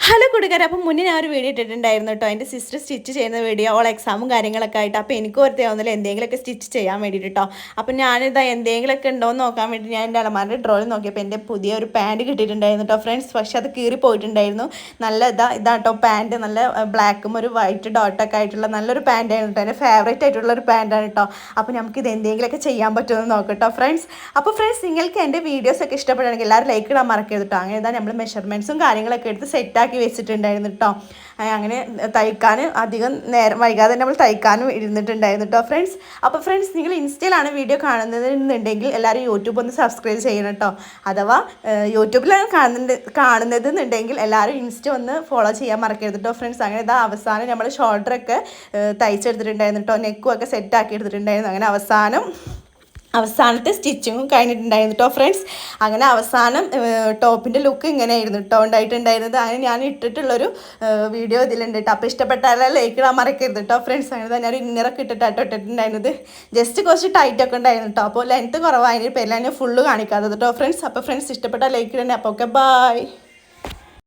Hello കൂട്ടുകാരെ, അപ്പം മുന്നേ ഞാൻ ഒരു വീഡിയോ ഇട്ടിട്ടുണ്ടായിരുന്നു കേട്ടോ. എൻ്റെ സിസ്റ്റർ സ്റ്റിച്ച് ചെയ്യുന്ന വീഡിയോ, ഓൾ എക്സാമും കാര്യങ്ങളൊക്കെ ആയിട്ട്. അപ്പോൾ എനിക്ക് ഓർത്ത് ആവുന്നില്ല എന്തെങ്കിലുമൊക്കെ സ്റ്റിച്ച് ചെയ്യാൻ വേണ്ടിയിട്ട് കേട്ടോ. അപ്പം ഞാനിതാ എന്തെങ്കിലുമൊക്കെ ഉണ്ടോ എന്ന് നോക്കാൻ വേണ്ടി ഞാൻ എൻ്റെ അലമാരുടെ ഡ്രോയിൽ നോക്കിയപ്പോൾ എൻ്റെ പുതിയ ഒരു പാൻറ്റ് കിട്ടിയിട്ടുണ്ടായിരുന്നു കേട്ടോ ഫ്രണ്ട്സ്. പക്ഷെ അത് കീറി പോയിട്ടുണ്ടായിരുന്നു. നല്ല ഇതാട്ടോ പാൻറ്റ്, നല്ല ബ്ലാക്കും ഒരു വൈറ്റ് ഡോട്ടൊക്കെ ആയിട്ടുള്ള നല്ലൊരു പാൻറ്റായിരുന്നു കേട്ടോ. എൻ്റെ ഫേവറേറ്റ് ആയിട്ടുള്ള ഒരു പാൻറ്റാണ് കേട്ടോ. അപ്പോൾ നമുക്കിത് എന്തെങ്കിലുമൊക്കെ ചെയ്യാൻ പറ്റുമെന്ന് നോക്കട്ടോ ഫ്രണ്ട്സ്. അപ്പോൾ ഫ്രണ്ട്സ്, നിങ്ങൾക്ക് എൻ്റെ വീഡിയോസൊക്കെ ഇഷ്ടപ്പെടുകയാണെങ്കിൽ എല്ലാവരും ലൈക്ക് ഇടാൻ മറക്കരുത് കേട്ടോ. അങ്ങനെ ഇതാ നമ്മൾ മെഷർമെൻറ്റ്സും കാര്യങ്ങളൊക്കെ എടുത്ത് സെറ്റാക്കി വെച്ചിട്ടുണ്ടായിരുന്നു കേട്ടോ. അങ്ങനെ തയ്ക്കാൻ അധികം നേരം വൈകാതെ നമ്മൾ തയ്ക്കാനും ഇരുന്നിട്ടുണ്ടായിരുന്നു കേട്ടോ ഫ്രണ്ട്സ്. അപ്പോൾ ഫ്രണ്ട്സ്, നിങ്ങൾ ഇൻസ്റ്റയിലാണ് വീഡിയോ കാണുന്നതെന്നുണ്ടെങ്കിൽ എല്ലാവരും യൂട്യൂബ് ഒന്ന് സബ്സ്ക്രൈബ് ചെയ്യണം കേട്ടോ. അഥവാ യൂട്യൂബിലാണ് കാണുന്നതെന്നുണ്ടെങ്കിൽ എല്ലാവരും ഇൻസ്റ്റ ഒന്ന് ഫോളോ ചെയ്യാൻ മറക്കരുത് കേട്ടോ ഫ്രണ്ട്സ്. അങ്ങനെ ഇതാ അവസാനം നമ്മൾ ഷോൾഡറൊക്കെ തയ്ച്ചെടുത്തിട്ടുണ്ടായിരുന്നു കേട്ടോ. നെക്കും ഒക്കെ സെറ്റാക്കി എടുത്തിട്ടുണ്ടായിരുന്നു. അങ്ങനെ അവസാനത്തെ സ്റ്റിച്ചിങ്ങും കഴിഞ്ഞിട്ടുണ്ടായിരുന്നു കേട്ടോ ഫ്രണ്ട്സ്. അങ്ങനെ അവസാനം ടോപ്പിൻ്റെ ലുക്ക് ഇങ്ങനെയായിരുന്നു കേട്ടോ ഉണ്ടായിട്ടുണ്ടായിരുന്നത്. അങ്ങനെ ഞാൻ ഇട്ടിട്ടുള്ളൊരു വീഡിയോ ഇതിലുണ്ട് കേട്ടോ. അപ്പോൾ ഇഷ്ടപ്പെട്ടാലും ലൈക്ക് ഇടാൻ മറക്കരുത് കേട്ടോ ഫ്രണ്ട്സ്. അങ്ങനെ തന്നെ ഒരു ഇന്നറൊക്കെ ഇട്ടിട്ടുണ്ടായിരുന്നത്. ജസ്റ്റ് കുറച്ച് ടൈറ്റൊക്കെ ഉണ്ടായിരുന്നു കേട്ടോ. അപ്പോൾ ലെങ്ത്ത് കുറവായതിൻ്റെ പേരിൽ ഞാൻ ഫുള്ള് കാണിക്കാത്തത് കേട്ടോ ഫ്രണ്ട്സ്. അപ്പോൾ ഫ്രണ്ട്സ്, ഇഷ്ടപ്പെട്ടാൽ ലൈക്ക് ഇടണേ. അപ്പോൾ ഓക്കെ, ബൈ.